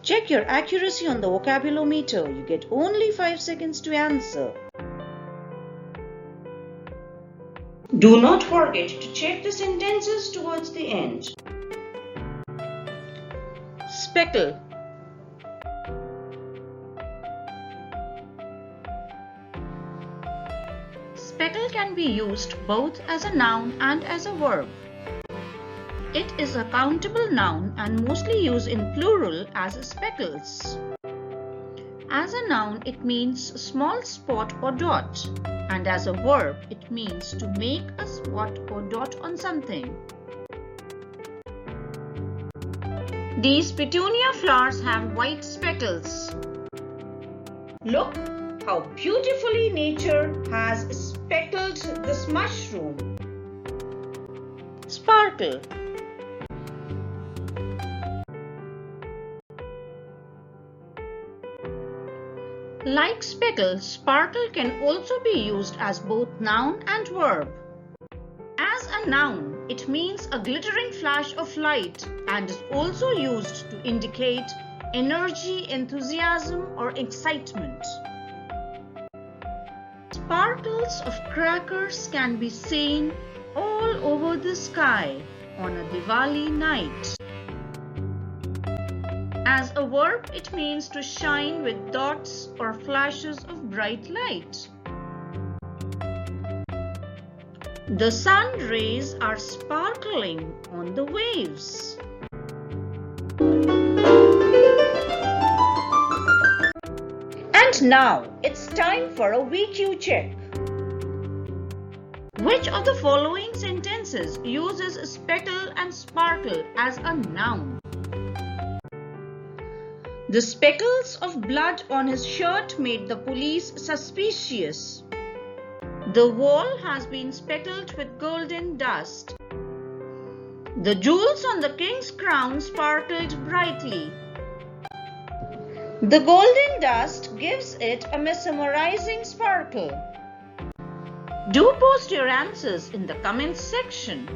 Check your accuracy on the vocabulometer. You get only 5 seconds to answer. Do not forget to check the sentences towards the end. Speckle. Speckle can be used both as a noun and as a verb. It is a countable noun and mostly used in plural as speckles. As a noun, it means small spot or dot, and as a verb, it means to make a spot or dot on something. These petunia flowers have white speckles. Look how beautifully nature has speckled this mushroom. Sparkle. Like speckle, sparkle can also be used as both noun and verb. As a noun, it means a glittering flash of light and is also used to indicate energy, enthusiasm, or excitement. Sparkles of crackers can be seen all over the sky on a Diwali night. As a verb, it means to shine with dots or flashes of bright light. The sun rays are sparkling on the waves. And now it's time for a VQ check. Which of the following sentences uses speckle and sparkle as a noun? The speckles of blood on his shirt made the police suspicious. The wall has been speckled with golden dust. The jewels on the king's crown sparkled brightly. The golden dust gives it a mesmerizing sparkle. Do post your answers in the comments section.